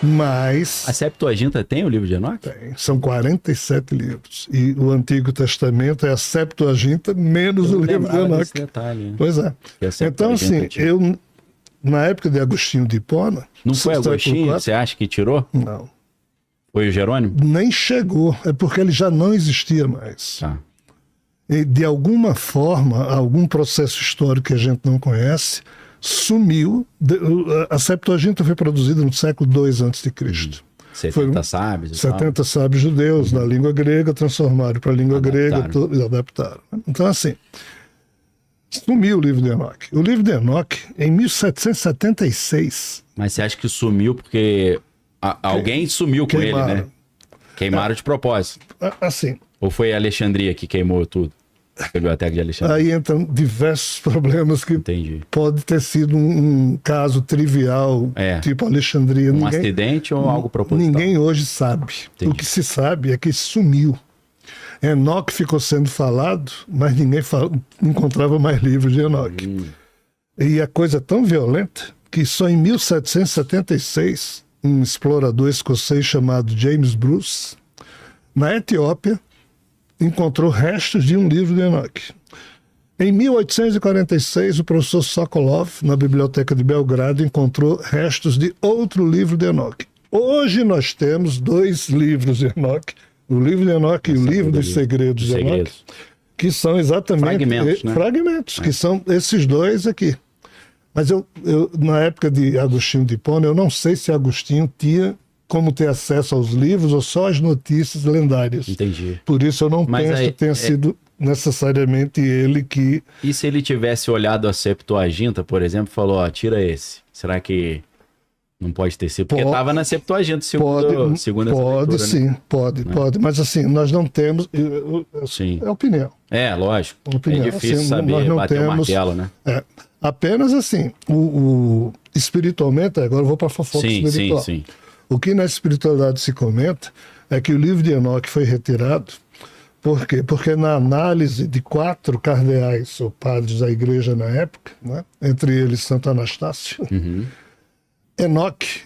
Mas A Septuaginta tem o livro de Enoque? são 47 livros. E o Antigo Testamento é a Septuaginta menos o livro de Enoque. Detalhe, né? Pois é. Que a Então, Septuaginta assim, tinha. na época de Agostinho de Hipona... Não foi século Agostinho? IV, Você acha que tirou? Não. Foi o Jerônimo? Nem chegou. É porque ele já não existia mais. Tá. E, de alguma forma, algum processo histórico que a gente não conhece, sumiu. A Septuaginta foi produzida no século II a.C. 70 sábios e 70 sábios judeus na língua grega, transformaram para a língua grega e adaptaram. Então, assim, sumiu o livro de Enoque. O livro de Enoque, em 1776... Mas você acha que sumiu porque alguém sumiu com ele, né? Queimaram de propósito. Assim... Ou foi a Alexandria que queimou tudo? A biblioteca de Alexandria. Aí entram diversos problemas que pode ter sido um caso trivial, tipo Alexandria. Um acidente ou algo proposital? Ninguém hoje sabe. Entendi. O que se sabe é que sumiu. Enoque ficou sendo falado, mas ninguém encontrava mais livros de Enoque. E a coisa é tão violenta que só em 1776, um explorador escocês chamado James Bruce, na Etiópia, encontrou restos de um livro de Enoque. Em 1846, o professor Sokolov, na Biblioteca de Belgrado, encontrou restos de outro livro de Enoque. Hoje nós temos 2 livros de Enoque, o livro de Enoque e o livro dos Segredos de Enoque, que são exatamente fragmentos, que são esses 2 aqui. Mas eu, na época de Agostinho de Hipona, eu não sei se Agostinho tinha como ter acesso aos livros ou só as notícias lendárias. Entendi. Por isso eu não penso que tenha sido necessariamente ele que... E se ele tivesse olhado a Septuaginta, por exemplo, e falou, ó, tira esse. Será que não pode ter sido? Porque estava na Septuaginta, segundo essa leitura, sim, né? pode. Mas assim, nós não temos... Sim. É opinião. É, lógico. Opinião. É difícil assim, saber, nós não bater temos, o martelo, né? Apenas assim, espiritualmente, agora eu vou para a fofoca espiritual. Sim. O que na espiritualidade se comenta é que o livro de Enoque foi retirado. Por quê? Porque na análise de 4 cardeais ou padres da igreja na época, né, entre eles Santo Anastácio, Enoque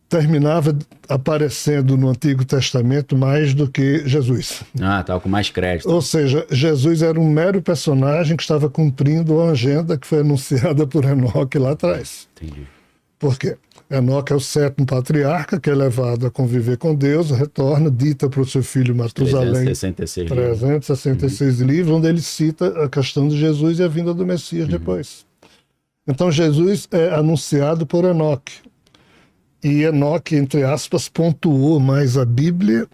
terminava aparecendo no Antigo Testamento mais do que Jesus. Estava com mais crédito. Ou seja, Jesus era um mero personagem que estava cumprindo a agenda que foi anunciada por Enoque lá atrás. Entendi. Por quê? Enoque é o 7º patriarca, que é levado a conviver com Deus, retorna, dita para o seu filho Matusalém 366 livros, onde ele cita a questão de Jesus e a vinda do Messias depois. Então Jesus é anunciado por Enoque. E Enoque, entre aspas, pontuou mais a Bíblia,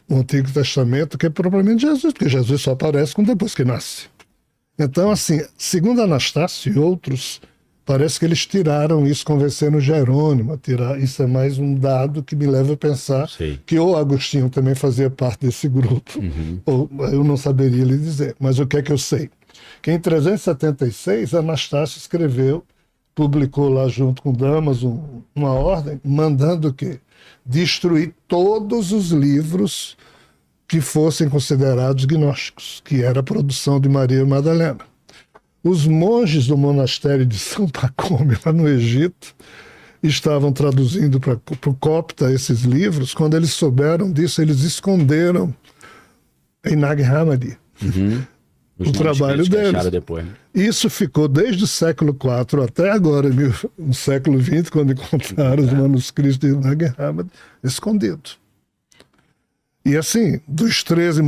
o Antigo Testamento, que é propriamente Jesus, porque Jesus só aparece depois que nasce. Então, assim, segundo Anastácio e outros, parece que eles tiraram isso, convencendo Jerônimo a tirar. Isso é mais um dado que me leva a pensar que ou Agostinho também fazia parte desse grupo, ou eu não saberia lhe dizer. Mas o que é que eu sei? Que em 376, Anastácio publicou lá junto com Damaso uma ordem mandando o quê? Destruir todos os livros que fossem considerados gnósticos, que era a produção de Maria Madalena. Os monges do monastério de São Pacome, lá no Egito, estavam traduzindo para o copta esses livros. Quando eles souberam disso, eles esconderam em Nag Hammadi o trabalho deles. Depois, né? Isso ficou desde o século IV até agora, no século XX, quando encontraram os manuscritos de Nag Hammadi, escondido. E assim, dos 13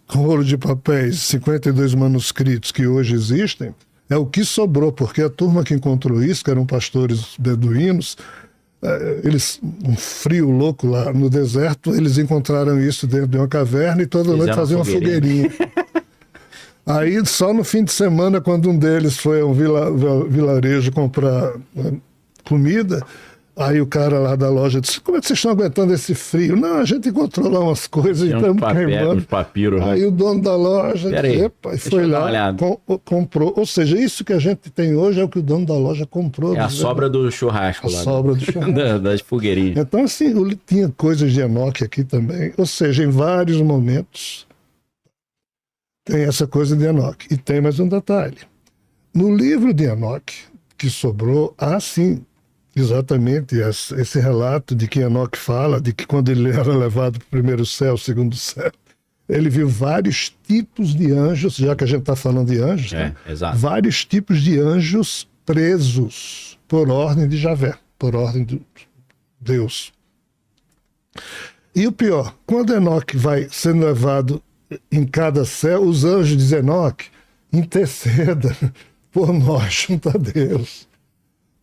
rolos de papéis, 52 manuscritos que hoje existem, é o que sobrou, porque a turma que encontrou isso, que eram pastores beduínos, um frio louco lá no deserto, eles encontraram isso dentro de uma caverna e toda noite faziam uma fogueirinha. Aí, só no fim de semana, quando um deles foi a um vilarejo comprar comida, aí o cara lá da loja disse, como é que vocês estão aguentando esse frio? Não, a gente encontrou lá umas coisas e estamos queimando. Papiros, aí o dono da loja foi lá, comprou. Ou seja, isso que a gente tem hoje é o que o dono da loja comprou. É a sobra do churrasco lá. Sobra do churrasco. Das fogueirinhas. Então, assim, tinha coisas de Enoque aqui também. Ou seja, em vários momentos tem essa coisa de Enoque. E tem mais um detalhe. No livro de Enoque, que sobrou, sim, Exatamente, esse relato de que Enoque fala, de que quando ele era levado para o primeiro céu, segundo céu, ele viu vários tipos de anjos, já que a gente está falando de anjos, exato. Vários tipos de anjos presos por ordem de Javé, por ordem de Deus. E o pior, quando Enoque vai sendo levado em cada céu, os anjos dizem: Enoque, interceda por nós junto a Deus.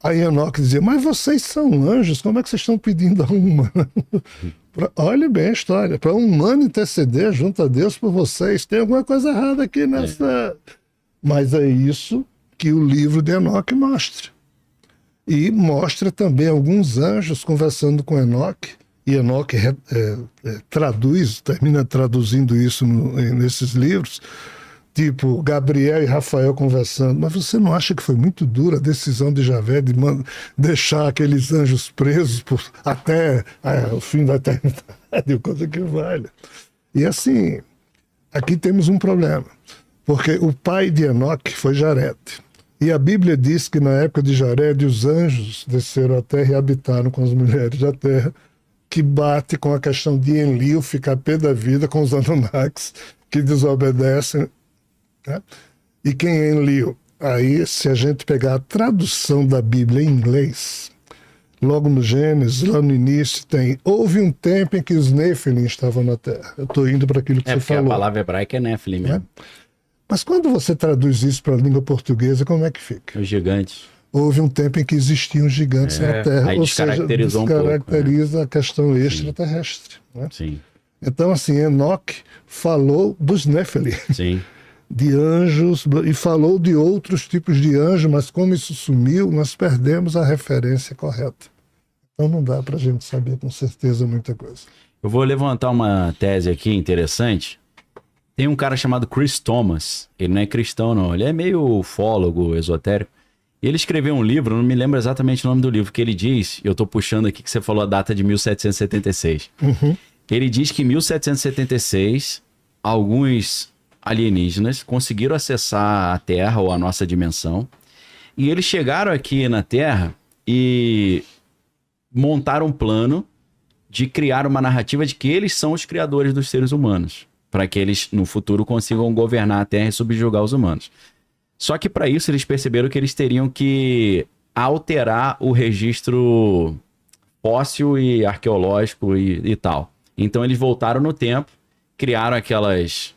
Aí Enoque dizia: mas vocês são anjos, como é que vocês estão pedindo a um humano? Olha bem a história, para um humano interceder junto a Deus por vocês, tem alguma coisa errada aqui nessa... Mas é isso que o livro de Enoque mostra. E mostra também alguns anjos conversando com Enoque, e Enoque termina traduzindo isso nesses livros, tipo Gabriel e Rafael conversando. Mas você não acha que foi muito dura a decisão de Javé de deixar aqueles anjos presos até o fim da eternidade, coisa que vale? E assim, aqui temos um problema, porque o pai de Enoque foi Jared. E a Bíblia diz que na época de Jared os anjos desceram à terra e habitaram com as mulheres da terra, que bate com a questão de Enlil ficar pé da vida com os Anunnakis que desobedecem. Né? E quem é Enlil? Aí, se a gente pegar a tradução da Bíblia em inglês, logo no Gênesis, lá no início, houve um tempo em que os Nephilim estavam na Terra. Eu estou indo para aquilo que você falou. A palavra hebraica é Nephilim mesmo. Mas quando você traduz isso para a língua portuguesa, como é que fica? Os gigantes. Houve um tempo em que existiam gigantes na Terra, aí ou seja, descaracteriza a questão extraterrestre. Né? Sim. Então, assim, Enoque falou dos Nephilim. Sim. De anjos, e falou de outros tipos de anjos, mas como isso sumiu, nós perdemos a referência correta. Então não dá para a gente saber com certeza muita coisa. Eu vou levantar uma tese aqui interessante. Tem um cara chamado Chris Thomas, ele não é cristão não, ele é meio ufólogo, esotérico. E ele escreveu um livro, não me lembro exatamente o nome do livro, que ele diz, eu estou puxando aqui que você falou a data de 1776. Ele diz que em 1776, alguns alienígenas conseguiram acessar a Terra ou a nossa dimensão, e eles chegaram aqui na Terra e montaram um plano de criar uma narrativa de que eles são os criadores dos seres humanos, para que eles no futuro consigam governar a Terra e subjugar os humanos. Só que para isso eles perceberam que eles teriam que alterar o registro fóssil e arqueológico e tal. Então eles voltaram no tempo, criaram aquelas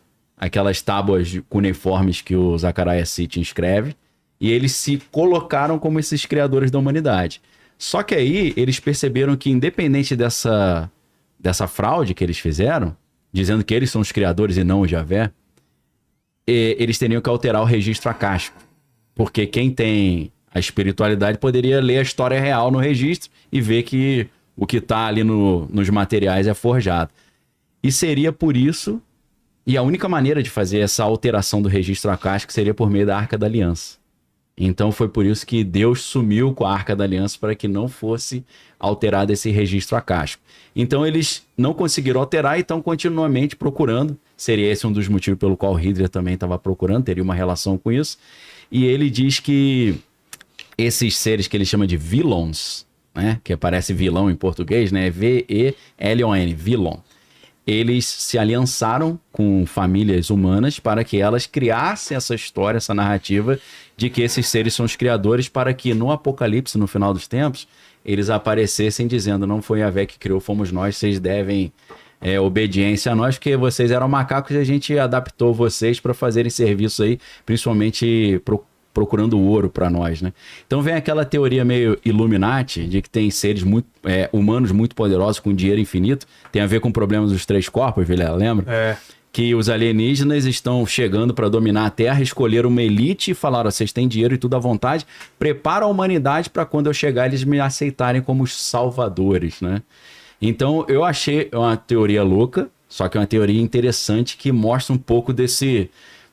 tábuas cuneiformes que o Zecharia Sitchin escreve, e eles se colocaram como esses criadores da humanidade. Só que aí eles perceberam que, independente dessa fraude que eles fizeram, dizendo que eles são os criadores e não o Javé, eles teriam que alterar o registro acástico. Porque quem tem a espiritualidade poderia ler a história real no registro e ver que o que está ali nos materiais é forjado. E seria por isso... E a única maneira de fazer essa alteração do registro acástico seria por meio da Arca da Aliança. Então foi por isso que Deus sumiu com a Arca da Aliança para que não fosse alterado esse registro acástico. Então eles não conseguiram alterar e estão continuamente procurando. Seria esse um dos motivos pelo qual o Hitler também estava procurando, teria uma relação com isso. E ele diz que esses seres que ele chama de vilões, né, que aparece vilão em português, né, V-E-L-O-N, vilão. Eles se aliançaram com famílias humanas para que elas criassem essa história, essa narrativa de que esses seres são os criadores, para que no Apocalipse, no final dos tempos, eles aparecessem dizendo: não foi Yahvé que criou, fomos nós, vocês devem obediência a nós, porque vocês eram macacos e a gente adaptou vocês para fazerem serviço aí, principalmente procurando ouro para nós, né? Então vem aquela teoria meio Illuminati de que tem seres humanos muito poderosos com dinheiro infinito. Tem a ver com o problema dos 3 corpos, Vilela, lembra? Que os alienígenas estão chegando para dominar a Terra, escolheram uma elite e falaram: vocês têm dinheiro e tudo à vontade, prepara a humanidade para quando eu chegar eles me aceitarem como os salvadores, né? Então eu achei uma teoria louca, só que é uma teoria interessante que mostra um pouco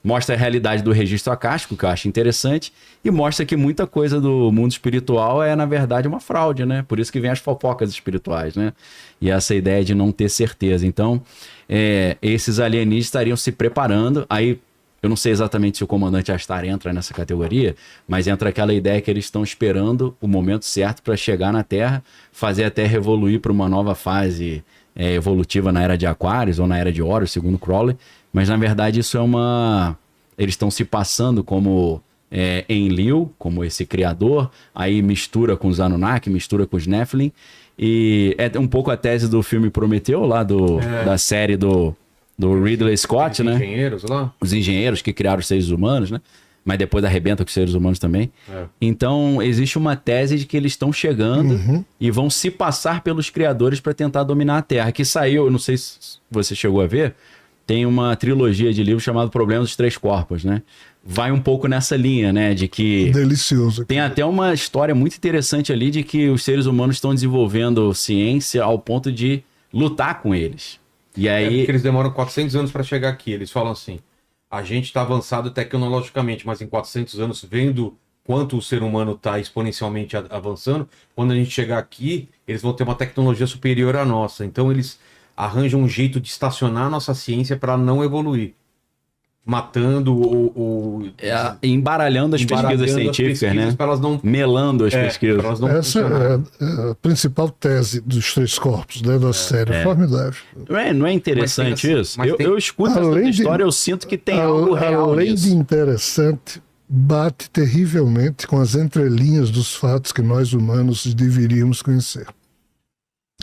mostra a realidade do registro acástico, que eu acho interessante, e mostra que muita coisa do mundo espiritual é, na verdade, uma fraude, né? Por isso que vem as fofocas espirituais, né? E essa ideia de não ter certeza. Então, esses alienígenas estariam se preparando. Aí, Eu não sei exatamente se o comandante Astar entra nessa categoria, mas entra aquela ideia que eles estão esperando o momento certo para chegar na Terra, fazer a Terra evoluir para uma nova fase evolutiva na Era de Aquários ou na Era de Horus, segundo Crowley. Mas, na verdade, isso é uma... Eles estão se passando como Enlil, como esse criador, aí mistura com os Anunnaki, mistura com os Nephilim, e é um pouco a tese do filme Prometeu, lá da série do Ridley Scott, os né? Os engenheiros lá? Os engenheiros que criaram os seres humanos, né? Mas depois arrebenta com os seres humanos também. Então, existe uma tese de que eles estão chegando e vão se passar pelos criadores para tentar dominar a Terra. Que saiu, eu não sei se você chegou a ver, tem uma trilogia de livros chamado Problemas dos Três Corpos, né? Vai um pouco nessa linha, né? De que... Delicioso. Tem até uma história muito interessante ali de que os seres humanos estão desenvolvendo ciência ao ponto de lutar com eles. E aí... porque eles demoram 400 anos para chegar aqui. Eles falam assim, a gente está avançado tecnologicamente, mas em 400 anos, vendo quanto o ser humano está exponencialmente avançando, quando a gente chegar aqui, eles vão ter uma tecnologia superior à nossa. Então eles arranjam um jeito de estacionar a nossa ciência para não evoluir. Matando embaralhando as pesquisas científicas, né? Elas não... Melando as pesquisas. Elas não Essa é a principal tese dos Três Corpos, né, da série. Formidável. Não é interessante isso? Eu escuto essa história, eu sinto que tem algo real além nisso. de interessante, bate terrivelmente com as entrelinhas dos fatos que nós humanos deveríamos conhecer.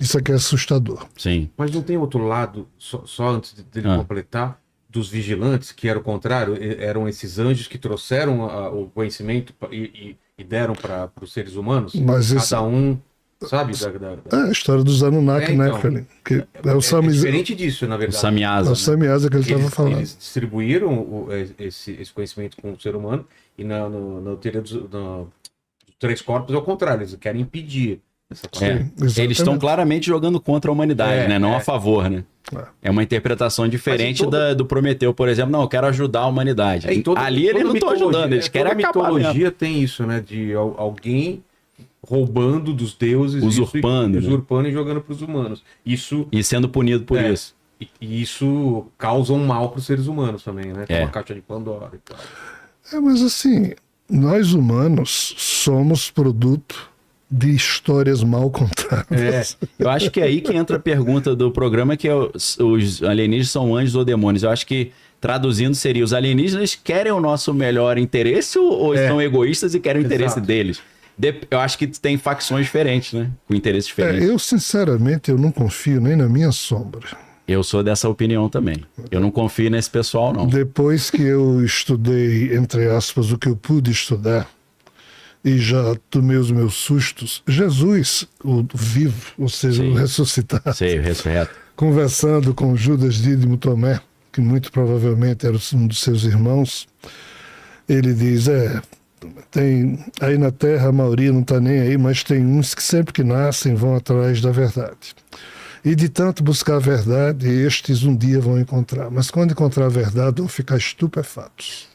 Isso aqui é assustador. Sim. Mas não tem outro lado, só antes dele completar, dos vigilantes, que era o contrário, eram esses anjos que trouxeram o conhecimento e deram para os seres humanos? Mas cada um, sabe? É a história dos Anunnaki, né, Felipe? É diferente disso, na verdade. O Samyaza. É o Samyaza que ele estava falando. Eles distribuíram esse conhecimento com o ser humano e na teoria dos Três Corpos é o contrário, eles querem impedir. Eles estão claramente jogando contra a humanidade, né? Não a favor, né? É uma interpretação diferente do Prometeu, por exemplo. Não, eu quero ajudar a humanidade. Ali eles não estão ajudando, eles querem acabar. A mitologia tem isso, né? De alguém roubando dos deuses, usurpando e jogando para os humanos. Isso, e sendo punido por isso. E isso causa um mal para os seres humanos também, né? Como a caixa de Pandora e tal. Mas assim, nós humanos somos produto de histórias mal contadas. Eu acho que é aí que entra a pergunta do programa, que é os alienígenas são anjos ou demônios. Eu acho que, traduzindo, seria: os alienígenas querem o nosso melhor interesse ou são egoístas e querem o interesse deles? Eu acho que tem facções diferentes, né? Com interesses diferentes. Eu, sinceramente, eu não confio nem na minha sombra. Eu sou dessa opinião também. Eu não confio nesse pessoal, não. Depois que eu estudei, entre aspas, o que eu pude estudar, e já tomei os meus sustos, Jesus, o vivo, ou seja, o ressuscitado, o ressurreto, conversando com Judas Dídimo Tomé, que muito provavelmente era um dos seus irmãos, ele diz, tem aí na Terra a maioria não está nem aí, mas tem uns que sempre que nascem vão atrás da verdade. E de tanto buscar a verdade, estes um dia vão encontrar. Mas quando encontrar a verdade, vão ficar estupefatos.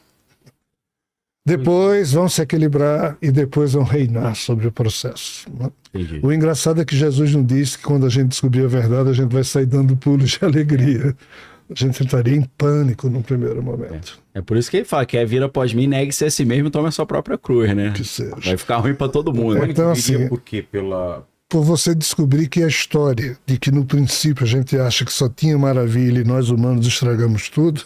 Depois vão se equilibrar e depois vão reinar sobre o processo. Entendi. O engraçado é que Jesus não disse que quando a gente descobrir a verdade, a gente vai sair dando pulos de alegria. A gente entraria em pânico no primeiro momento. É por isso que ele fala: quer vir após mim, negue-se a si mesmo e tome a sua própria cruz, né? Que seja. Vai ficar ruim para todo mundo. Então, assim, por quê? Por você descobrir que a história de que no princípio a gente acha que só tinha maravilha e nós humanos estragamos tudo...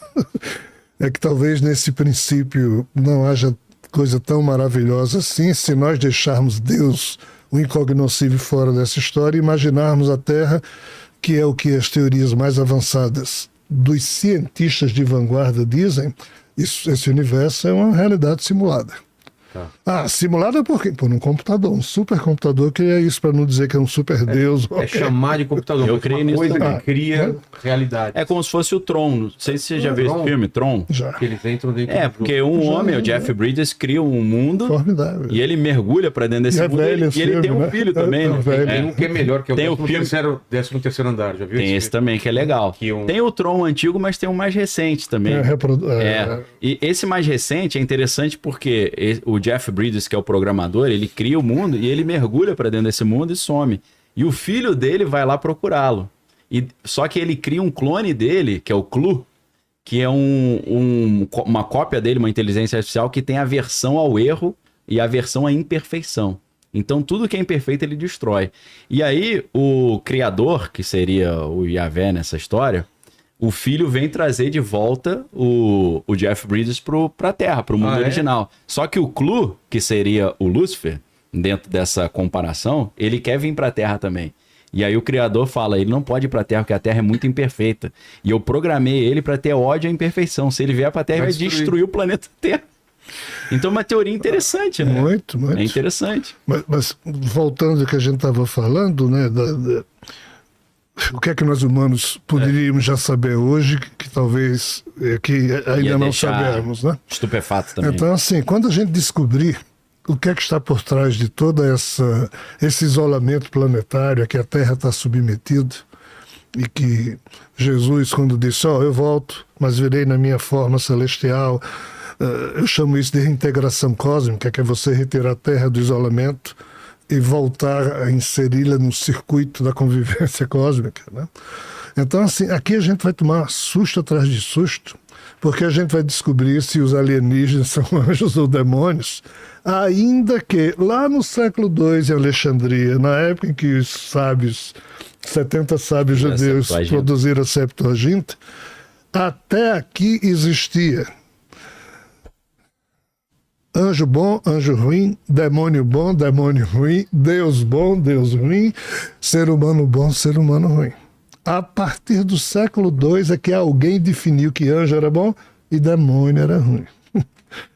é que talvez nesse princípio não haja coisa tão maravilhosa assim, se nós deixarmos Deus, o incognoscível, fora dessa história e imaginarmos a Terra, que é o que as teorias mais avançadas dos cientistas de vanguarda dizem, esse universo é uma realidade simulada. Simulada por quê? Por um computador, um supercomputador, que é isso, para não dizer que é um super Deus. Chamar de computador. Eu creio nisso também. Que cria realidade. É como se fosse o Tron. Não sei se você já viu esse filme, Tron. Já. Que eles entram dentro porque homem, o Jeff Bridges, cria um mundo formidável. E ele mergulha para dentro desse mundo. E ele tem um filho também. Tem um que é melhor, que é o 13º andar, já viu? Tem esse também, que é legal. Tem o Tron antigo, mas tem um mais recente também. E esse mais recente é interessante porque o Jeff Bridges, que é o programador, ele cria o mundo e ele mergulha para dentro desse mundo e some. E o filho dele vai lá procurá-lo. Só que ele cria um clone dele, que é o Clu, que é uma cópia dele, uma inteligência artificial que tem aversão ao erro e aversão à imperfeição. Então, tudo que é imperfeito, ele destrói. E aí, o criador, que seria o Yahvé nessa história, o filho vem trazer de volta o Jeff Bridges para a Terra, para o mundo original. Só que o Clu, que seria o Lúcifer, dentro dessa comparação, ele quer vir para a Terra também. E aí o criador fala, ele não pode ir para a Terra porque a Terra é muito imperfeita. E eu programei ele para ter ódio à imperfeição. Se ele vier para a Terra, ele vai destruir o planeta Terra. Então, uma teoria interessante, né? Muito. É interessante. Mas voltando ao que a gente estava falando, né? O que é que nós humanos poderíamos já saber hoje, que talvez que ainda não sabemos, né? Estupefato também. Então, assim, quando a gente descobrir o que é que está por trás de todo esse isolamento planetário a que a Terra está submetida, e que Jesus, quando disse, eu volto, mas virei na minha forma celestial, eu chamo isso de reintegração cósmica, que é você retirar a Terra do isolamento e voltar a inseri-la no circuito da convivência cósmica, né? Então, assim, aqui a gente vai tomar susto atrás de susto, porque a gente vai descobrir se os alienígenas são anjos ou demônios, ainda que lá no século II, em Alexandria, na época em que os sábios, 70 sábios judeus produziram a Septuaginta, até aqui existia anjo bom, anjo ruim, demônio bom, demônio ruim, Deus bom, Deus ruim, ser humano bom, ser humano ruim. A partir do século II é que alguém definiu que anjo era bom e demônio era ruim.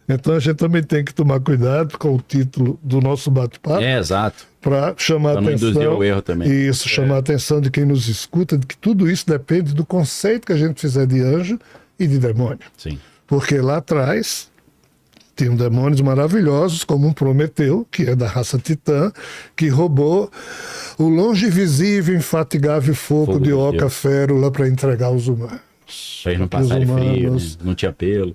Então a gente também tem que tomar cuidado com o título do nosso bate-papo. Exato. Para chamar a atenção. Não induzir o erro também. Isso, chamar a atenção de quem nos escuta, de que tudo isso depende do conceito que a gente fizer de anjo e de demônio. Sim. Porque lá atrás tinham demônios maravilhosos, como um Prometeu, que é da raça titã, que roubou o longe visível, infatigável fogo de oca férula para entregar aos humanos. Para eles não passarem frio, né? Não tinha pelo.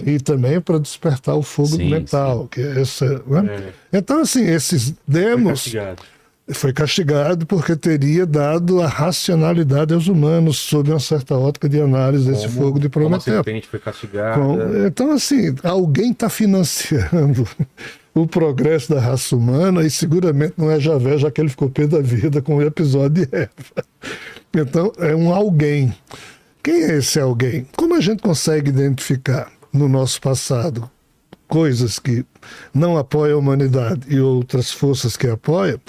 E também para despertar o fogo mental. Que é essa, né? Então, assim, esses demos... Foi castigado porque teria dado a racionalidade aos humanos sob uma certa ótica de análise desse fogo de Prometeu. A serpente foi castigada. Então, assim, alguém está financiando o progresso da raça humana e seguramente não é Javé, já que ele ficou pé da vida com o episódio de Eva. Então, é um alguém. Quem é esse alguém? Como a gente consegue identificar no nosso passado coisas que não apoiam a humanidade e outras forças que apoiam?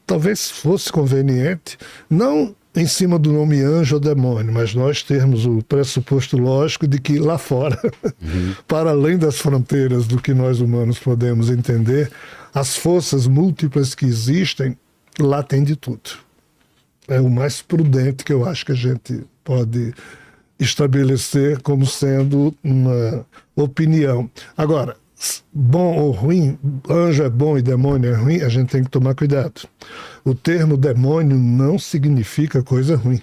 Talvez fosse conveniente, não em cima do nome anjo ou demônio, mas nós termos o pressuposto lógico de que lá fora, para além das fronteiras do que nós humanos podemos entender, as forças múltiplas que existem, lá tem de tudo. É o mais prudente que eu acho que a gente pode estabelecer como sendo uma opinião. Agora, bom ou ruim, anjo é bom e demônio é ruim, a gente tem que tomar cuidado. O termo demônio não significa coisa ruim.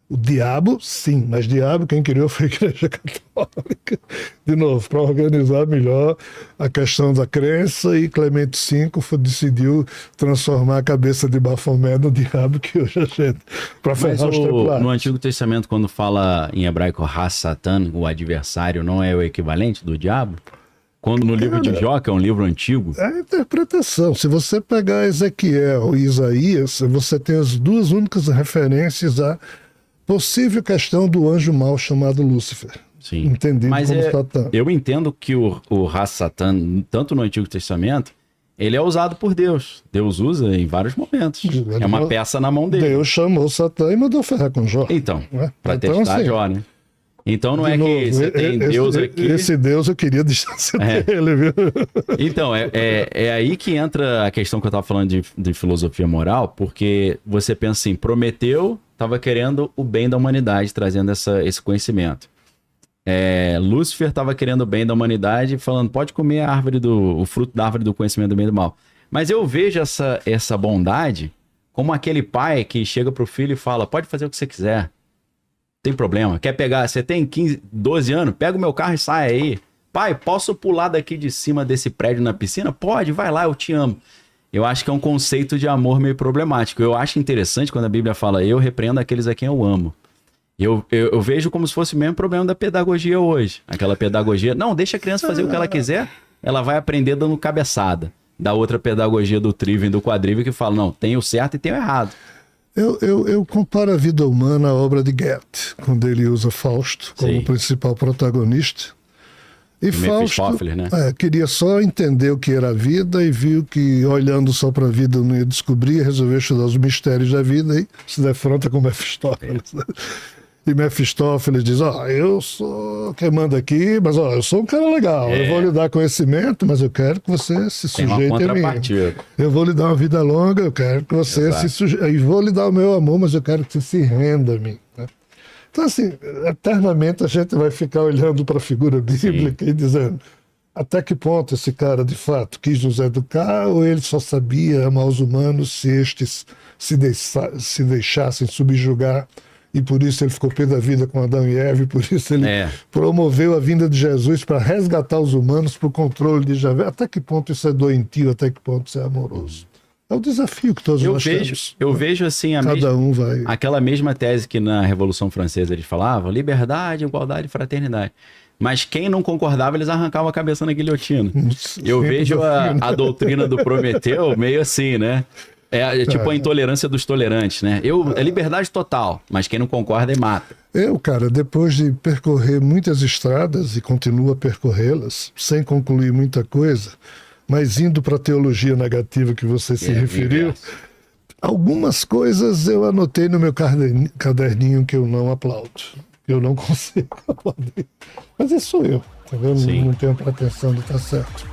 O diabo, sim, mas diabo quem criou foi a Igreja Católica. De novo, para organizar melhor a questão da crença, e Clemente V decidiu transformar a cabeça de Bafomé no diabo, que hoje a gente... Para ferrar os templários. No Antigo Testamento, quando fala em hebraico Ha-Satan, o adversário, não é o equivalente do diabo? Quando no livro de Jó, que é um livro antigo... É a interpretação. Se você pegar Ezequiel e Isaías, você tem as duas únicas referências à possível questão do anjo mau chamado Lúcifer. Sim. Entendido mas como Satã. Eu entendo que o Ha-Satan, tanto no Antigo Testamento, ele é usado por Deus. Deus usa em vários momentos. É uma peça na mão dele. Deus chamou Satã e mandou ferrar com Jó. Então, para testar assim, Jó, né? Então não é que você tem Deus aqui... Esse Deus eu queria distância dele, viu? Então, é aí que entra a questão que eu estava falando de filosofia moral, porque você pensa assim, Prometeu estava querendo o bem da humanidade, trazendo esse conhecimento. Lúcifer estava querendo o bem da humanidade, falando, pode comer o fruto da árvore do conhecimento do bem e do mal. Mas eu vejo essa bondade como aquele pai que chega para o filho e fala, pode fazer o que você quiser. Tem problema. Quer pegar? Você tem 15, 12 anos? Pega o meu carro e sai aí. Pai, posso pular daqui de cima desse prédio na piscina? Pode, vai lá, eu te amo. Eu acho que é um conceito de amor meio problemático. Eu acho interessante quando a Bíblia fala, eu repreendo aqueles a quem eu amo. Eu vejo como se fosse o mesmo problema da pedagogia hoje. Aquela pedagogia, não, deixa a criança fazer o que ela quiser, ela vai aprender dando cabeçada. Da outra pedagogia do Trivium e do Quadrivium que fala, não, tem o certo e tem o errado. Eu comparo a vida humana à obra de Goethe, quando ele usa Fausto como principal protagonista. E Fausto né? Queria só entender o que era a vida e viu que, olhando só para a vida, não ia descobrir, resolveu estudar os mistérios da vida e se defronta com Mefistófeles. E Mefistófeles diz, eu sou quem manda aqui, mas eu sou um cara legal, eu vou lhe dar conhecimento, mas eu quero que você se sujeite a mim. Eu vou lhe dar uma vida longa, eu quero que você se sujeite, e vou lhe dar o meu amor, mas eu quero que você se renda a mim. Né? Então, assim, eternamente a gente vai ficar olhando para a figura bíblica e dizendo, até que ponto esse cara, de fato, quis nos educar ou ele só sabia amar os humanos se estes se deixassem subjugar e por isso ele ficou pé da vida com Adão e Eva, e por isso ele promoveu a vinda de Jesus para resgatar os humanos para o controle de Javé. Até que ponto isso é doentio, até que ponto isso é amoroso? É o desafio que todos nós temos. Eu vejo assim, aquela mesma tese que na Revolução Francesa eles falavam, liberdade, igualdade e fraternidade. Mas quem não concordava, eles arrancavam a cabeça na guilhotina. Eu vejo a doutrina do Prometeu meio assim, né? Tipo a intolerância dos tolerantes, né? É liberdade total, mas quem não concorda mata. Cara, depois de percorrer muitas estradas e continuo a percorrê-las, sem concluir muita coisa, mas indo para a teologia negativa que você se referiu, algumas coisas eu anotei no meu caderninho que eu não aplaudo. Eu não consigo aplaudir. Mas isso sou eu, tá vendo? Não tenho pretensão de estar certo.